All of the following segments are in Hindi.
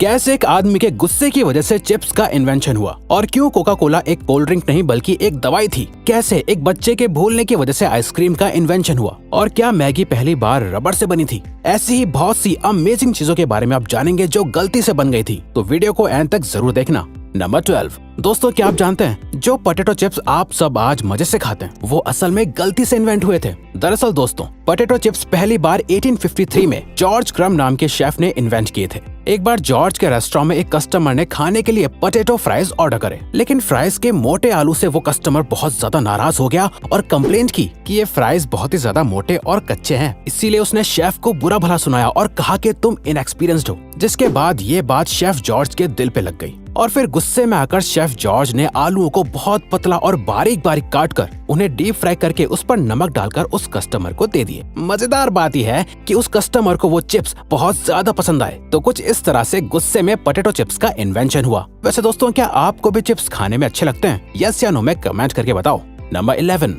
कैसे एक आदमी के गुस्से की वजह से चिप्स का इन्वेंशन हुआ और क्यों कोका कोला एक कोल्ड ड्रिंक नहीं बल्कि एक दवाई थी। कैसे एक बच्चे के भूलने की वजह से आइसक्रीम का इन्वेंशन हुआ और क्या मैगी पहली बार रबड़ से बनी थी। ऐसी ही बहुत सी अमेजिंग चीजों के बारे में आप जानेंगे जो गलती से बन गई थी, तो वीडियो को एंड तक जरूर देखना। नंबर 12। दोस्तों, क्या आप जानते हैं जो पोटैटो चिप्स आप सब आज मजे से खाते हैं वो असल में गलती से इन्वेंट हुए थे। दरअसल दोस्तों, पोटैटो चिप्स पहली बार 1853 में जॉर्ज क्रम नाम के शेफ ने इन्वेंट किए थे। एक बार जॉर्ज के रेस्टोरेंट में एक कस्टमर ने खाने के लिए पोटैटो फ्राइज ऑर्डर करे, लेकिन फ्राइज के मोटे आलू से वो कस्टमर बहुत ज्यादा नाराज हो गया और कंप्लेंट की कि ये फ्राइज बहुत ही ज्यादा मोटे और कच्चे हैं। इसीलिए उसने शेफ को बुरा भला सुनाया और कहा कि तुम इनएक्सपीरियंस्ड हो, जिसके बाद ये बात शेफ जॉर्ज के दिल पे लग गई और फिर गुस्से में आकर शेफ जॉर्ज ने आलूओं को बहुत पतला और बारीक बारीक काटकर उन्हें डीप फ्राई करके उस पर नमक डालकर उस कस्टमर को दे दिए। मजेदार बात यह है कि उस कस्टमर को वो चिप्स बहुत ज्यादा पसंद आए। तो कुछ इस तरह से गुस्से में पोटैटो चिप्स का इन्वेंशन हुआ। वैसे दोस्तों, क्या आपको भी चिप्स खाने में अच्छे लगते हैं? यस या नो में कमेंट करके बताओ। नंबर 11।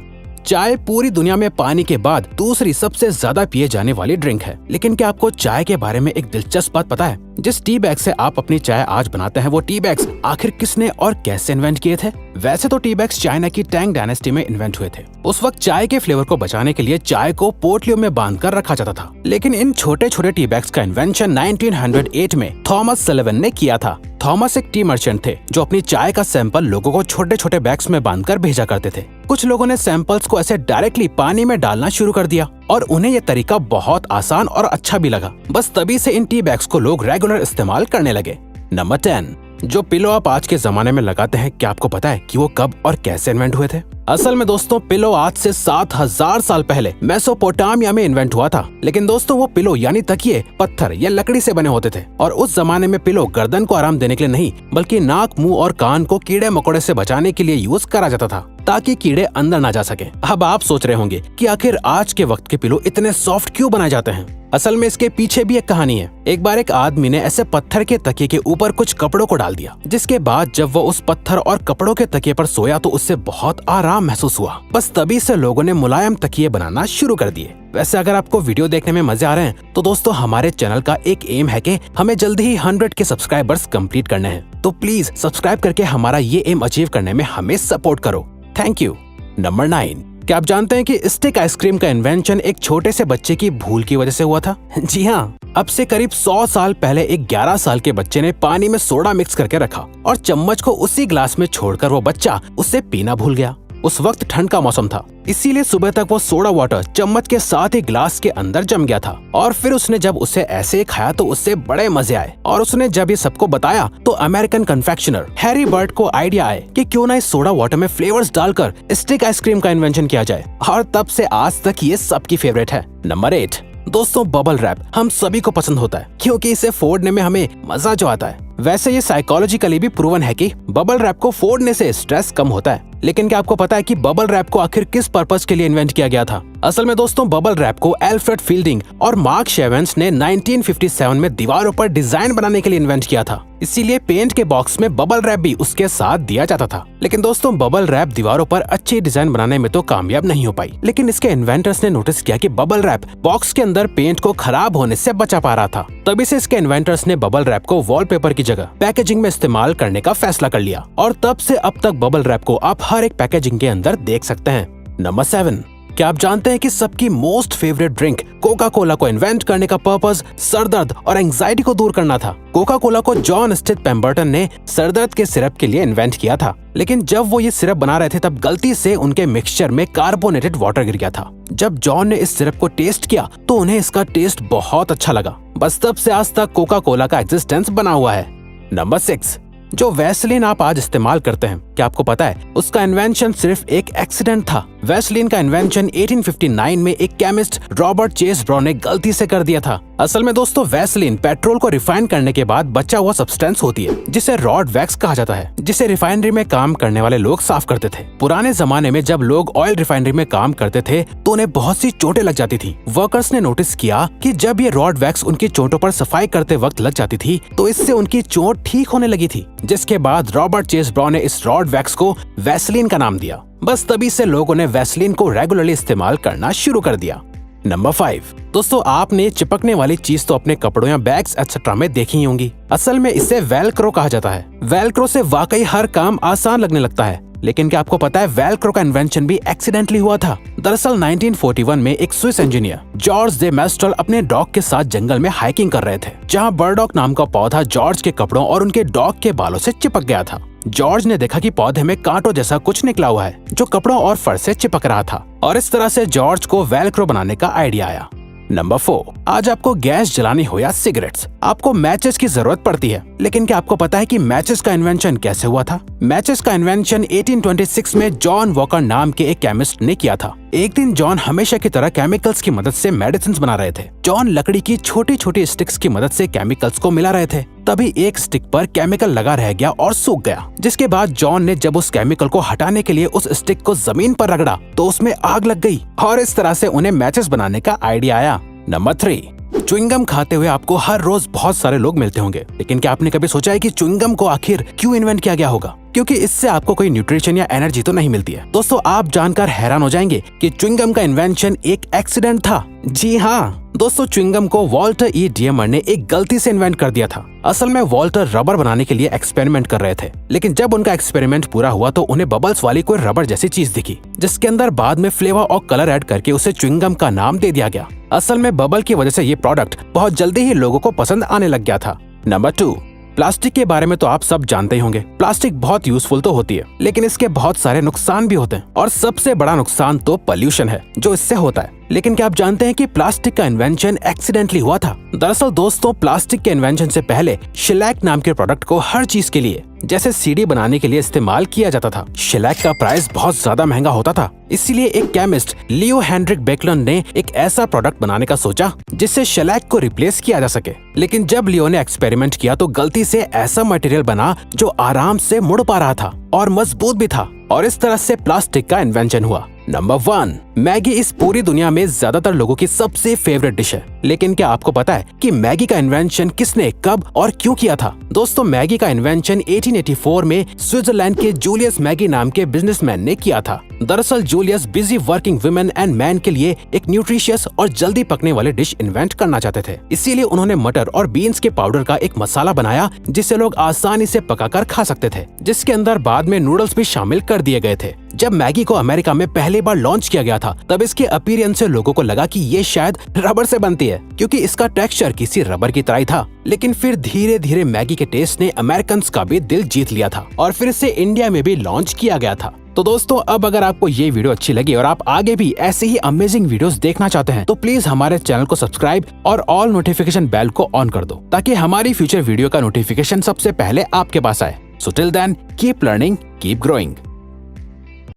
चाय पूरी दुनिया में पानी के बाद दूसरी सबसे ज्यादा पिए जाने वाली ड्रिंक है। लेकिन क्या आपको चाय के बारे में एक दिलचस्प बात पता है? जिस टी बैग से आप अपनी चाय आज बनाते हैं वो टी बैग्स आखिर किसने और कैसे इन्वेंट किए थे? वैसे तो टी बैग्स चाइना की टैंग डायनेस्टी में इन्वेंट हुए थे। उस वक्त चाय के फ्लेवर को बचाने के लिए चाय को पोटलियों में बांधकर रखा जाता था। लेकिन इन छोटे छोटे टी बैग्स का इन्वेंशन 1908 में थॉमस सलिवन ने किया था। थॉमस एक टी मर्चेंट थे जो अपनी चाय का सैंपल लोगों को छोटे छोटे बैग्स में बांधकर भेजा करते थे। कुछ लोगों ने सैंपल्स को ऐसे डायरेक्टली पानी में डालना शुरू कर दिया और उन्हें यह तरीका बहुत आसान और अच्छा भी लगा। बस तभी से इन टी बैग्स को लोग रेगुलर इस्तेमाल करने लगे। नंबर 10। जो पिलो आप आज के जमाने में लगाते हैं, क्या आपको पता है कि वो कब और कैसे इन्वेंट हुए थे? असल में दोस्तों, पिलो आज से 7000 साल पहले मेसोपोटामिया में इन्वेंट हुआ था। लेकिन दोस्तों, वो पिलो यानी तकिए पत्थर या लकड़ी से बने होते थे और उस जमाने में पिलो गर्दन को आराम देने के लिए नहीं बल्कि नाक, मुंह और कान को कीड़े मकोड़े से बचाने के लिए यूज करा जाता था ताकि कीड़े अंदर ना जा सके। अब आप सोच रहे होंगे कि आखिर आज के वक्त के पिलो इतने सॉफ्ट क्यों बनाए जाते हैं? असल में इसके पीछे भी एक कहानी है। एक बार एक आदमी ने ऐसे पत्थर के तकिए के ऊपर कुछ कपड़ों को डाल दिया, जिसके बाद जब वो उस पत्थर और कपड़ों के तकिए पर सोया तो उससे बहुत आराम महसूस हुआ। बस तभी से लोगों ने मुलायम तकिए बनाना शुरू कर दिए। वैसे अगर आपको वीडियो देखने में मजे आ रहे हैं तो दोस्तों, हमारे चैनल का एक एम है कि हमें जल्दी ही 100 के सब्सक्राइबर्स कंप्लीट करने हैं। तो प्लीज सब्सक्राइब करके हमारा ये एम अचीव करने में हमें सपोर्ट करो। Thank you. नंबर 9। क्या आप जानते हैं कि स्टिक आइसक्रीम का इन्वेंशन एक छोटे से बच्चे की भूल की वजह से हुआ था? जी हाँ, अब से करीब 100 साल पहले एक 11 साल के बच्चे ने पानी में सोडा मिक्स करके रखा और चम्मच को उसी ग्लास में छोड़कर वो बच्चा उससे पीना भूल गया। उस वक्त ठंड का मौसम था, इसीलिए सुबह तक वो सोडा वाटर चम्मच के साथ ही ग्लास के अंदर जम गया था और फिर उसने जब उसे ऐसे खाया तो उससे बड़े मजे आए और उसने जब ये सबको बताया तो अमेरिकन कन्फेक्शनर हैरी बर्ट को आइडिया आए कि क्यों ना इस सोडा वाटर में फ्लेवर्स डालकर स्टिक आइसक्रीम का इन्वेंशन किया जाए और तब से आज तक ये सबकी फेवरेट है। नंबर 8। दोस्तों, बबल रैप हम सभी को पसंद होता है क्योंकि इसे फोड़ने में हमें मजा जो आता है। वैसे ये साइकोलॉजिकली भी प्रूवन है कि बबल रैप को फोड़ने से स्ट्रेस कम होता है। लेकिन क्या आपको पता है कि बबल रैप को आखिर किस पर्पस के लिए इन्वेंट किया गया था? असल में दोस्तों, बबल रैप को एल्फ्रेड फील्डिंग और मार्क शेवेंस ने 1957 में दीवारों पर डिजाइन बनाने के लिए इन्वेंट किया था। इसीलिए पेंट के बॉक्स में बबल रैप भी उसके साथ दिया जाता था। लेकिन दोस्तों, बबल रैप दीवारों पर अच्छी डिजाइन बनाने में तो कामयाब नहीं हो पाई। लेकिन इसके इन्वेंटर्स ने नोटिस किया कि बबल रैप बॉक्स के अंदर पेंट को खराब होने से बचा पा रहा था। तभी से इसके इन्वेंटर्स ने बबल रैप को वॉलपेपर की जगह पैकेजिंग में इस्तेमाल करने का फैसला कर लिया और तब से अब तक बबल रैप को आप हर एक पैकेजिंग के अंदर देख सकते हैं। नंबर 7। क्या आप जानते हैं कि सबकी most favourite drink Coca Cola को इन्वेंट करने का पर्पस सरदर्द और एंजाइटी को दूर करना था? कोका कोला को जॉन स्थित पेम्बर्टन ने सरदर्द के सिरप के लिए इन्वेंट किया था। लेकिन जब वो ये सिरप बना रहे थे तब गलती से उनके मिक्सचर में कार्बोनेटेड वाटर गिर गया था। जब जॉन ने इस सिरप को टेस्ट किया तो उन्हें इसका टेस्ट बहुत अच्छा लगा। बस तब से आज तक कोका कोला का एग्जिस्टेंस बना हुआ है। नंबर 6। जो वैसलीन आप आज इस्तेमाल करते हैं, क्या आपको पता है उसका इन्वेंशन सिर्फ एक एक्सीडेंट था? वैसलीन का इन्वेंशन 1859 में एक केमिस्ट रॉबर्ट चेस ब्राउन ने गलती से कर दिया था। असल में दोस्तों, वैसलीन पेट्रोल को रिफाइन करने के बाद बचा हुआ सब्सटेंस होती है जिसे रॉड वैक्स कहा जाता है, जिसे रिफाइनरी में काम करने वाले लोग साफ करते थे। पुराने जमाने में जब लोग ऑयल रिफाइनरी में काम करते थे तो उन्हें बहुत सी चोटें लग जाती थी। वर्कर्स ने नोटिस किया कि जब ये रॉड वैक्स उनकी चोटों पर सफाई करते वक्त लग जाती थी तो इससे उनकी चोट ठीक होने लगी थी, जिसके बाद रॉबर्ट चेस ब्राउन ने इस रॉड वैक्स को वैसलीन का नाम दिया। बस तभी से लोगों ने वैसलीन को रेगुलरली इस्तेमाल करना शुरू कर दिया। नंबर 5, दोस्तों आपने चिपकने वाली चीज तो अपने कपड़ों या बैग्स एक्सेट्रा में देखी ही होंगी। असल में इसे वेलक्रो कहा जाता है। वेलक्रो से वाकई हर काम आसान लगने लगता है, लेकिन क्या आपको पता है वेलक्रो का इन्वेंशन भी एक्सीडेंटली हुआ था। दरअसल 1941 में एक स्विस इंजीनियर जॉर्ज दे मेस्ट्रल अपने डॉग के साथ जंगल में हाइकिंग कर रहे थे, जहां बर्डॉक नाम का पौधा जॉर्ज के कपड़ों और उनके डॉग के बालों से चिपक गया था। जॉर्ज ने देखा कि पौधे में कांटों जैसा कुछ निकला हुआ है जो कपड़ों और फर से चिपक रहा था, और इस तरह से जॉर्ज को वेलक्रो बनाने का आइडिया आया। नंबर 4, आज आपको गैस जलानी हो या सिगरेट्स, आपको मैचेस की जरूरत पड़ती है। लेकिन क्या आपको पता है कि मैचेस का इन्वेंशन कैसे हुआ था? मैचेस का इन्वेंशन 1826 में जॉन वॉकर नाम के एक केमिस्ट ने किया था। एक दिन जॉन हमेशा की तरह केमिकल्स की मदद से मेडिसिन बना रहे थे। जॉन लकड़ी की छोटी छोटी स्टिक्स की मदद से केमिकल्स को मिला रहे थे। तभी एक स्टिक पर केमिकल लगा रह गया और सूख गया, जिसके बाद जॉन ने जब उस केमिकल को हटाने के लिए उस स्टिक को जमीन पर रगड़ा तो उसमें आग लग गई, और इस तरह से उन्हें मैचेस बनाने का आइडिया आया। नंबर 3, च्युइंगम खाते हुए आपको हर रोज बहुत सारे लोग मिलते होंगे, लेकिन क्या आपने कभी सोचा है कि च्युइंगम को आखिर क्यों इन्वेंट किया गया होगा? क्योंकि इससे आपको कोई न्यूट्रिशन या एनर्जी तो नहीं मिलती है। दोस्तों आप जानकर हैरान हो जाएंगे कि च्युइंगम का इन्वेंशन एक एक्सीडेंट था। जी हाँ दोस्तों, च्युइंगम को वॉल्टर ई डियमर ने एक गलती से इन्वेंट कर दिया था। असल में वॉल्टर रबर बनाने के लिए एक्सपेरिमेंट कर रहे थे, लेकिन जब उनका एक्सपेरिमेंट पूरा हुआ तो उन्हें बबल्स वाली कोई रबर जैसी चीज दिखी, जिसके अंदर बाद में फ्लेवर और कलर ऐड करके उसे च्युइंगम का नाम दे दिया गया। असल में बबल की वजह से ये प्रोडक्ट बहुत जल्दी ही लोगों को पसंद आने लग गया था। नंबर 2, प्लास्टिक के बारे में तो आप सब जानते ही होंगे। प्लास्टिक बहुत यूजफुल तो होती है, लेकिन इसके बहुत सारे नुकसान भी होते हैं, और सबसे बड़ा नुकसान तो पोल्यूशन है जो इससे होता है। लेकिन क्या आप जानते हैं कि प्लास्टिक का इन्वेंशन एक्सीडेंटली हुआ था? दरअसल दोस्तों प्लास्टिक के इन्वेंशन से पहले शेलैक नाम के प्रोडक्ट को हर चीज के लिए, जैसे सीडी बनाने के लिए इस्तेमाल किया जाता था। शेलैक का प्राइस बहुत ज्यादा महंगा होता था, इसीलिए एक केमिस्ट लियो हेनरिक बेकलर ने एक ऐसा प्रोडक्ट बनाने का सोचा जिससे शेलैक को रिप्लेस किया जा सके। लेकिन जब लियो ने एक्सपेरिमेंट किया तो गलती से ऐसा मटेरियल बना जो आराम से मुड़ पा रहा था और मजबूत भी था, और इस तरह से प्लास्टिक का इन्वेंशन हुआ। नंबर 1, मैगी इस पूरी दुनिया में ज्यादातर लोगों की सबसे फेवरेट डिश है। लेकिन क्या आपको पता है कि मैगी का इन्वेंशन किसने, कब और क्यों किया था? दोस्तों मैगी का इन्वेंशन 1884 में स्विट्जरलैंड के जूलियस मैगी नाम के बिजनेसमैन ने किया था। दरअसल Julius busy working women and man के लिए एक न्यूट्रिशियस और जल्दी पकने वाले डिश इन्वेंट करना चाहते थे। इसीलिए उन्होंने मटर और बीन्स के पाउडर का एक मसाला बनाया जिसे लोग आसानी से पकाकर खा सकते थे, जिसके अंदर बाद में नूडल्स भी शामिल कर दिए गए थे। जब मैगी को अमेरिका में पहली बार लॉन्च किया गया था तब इसके अपीयरेंस से लोगों को लगा कि ये शायद रबर से बनती है, क्योंकि इसका टेक्सचर किसी रबर की तरह ही था। लेकिन फिर धीरे धीरे मैगी के टेस्ट ने अमेरिकन का भी दिल जीत लिया था और फिर इसे इंडिया में भी लॉन्च किया गया था। तो दोस्तों अब अगर आपको ये वीडियो अच्छी लगी और आप आगे भी ऐसे ही अमेजिंग वीडियोस देखना चाहते हैं तो प्लीज हमारे चैनल को सब्सक्राइब और ऑल नोटिफिकेशन बेल को ऑन कर दो, ताकि हमारी फ्यूचर वीडियो का नोटिफिकेशन सबसे पहले आपके पास आए। So till then keep learning, keep growing.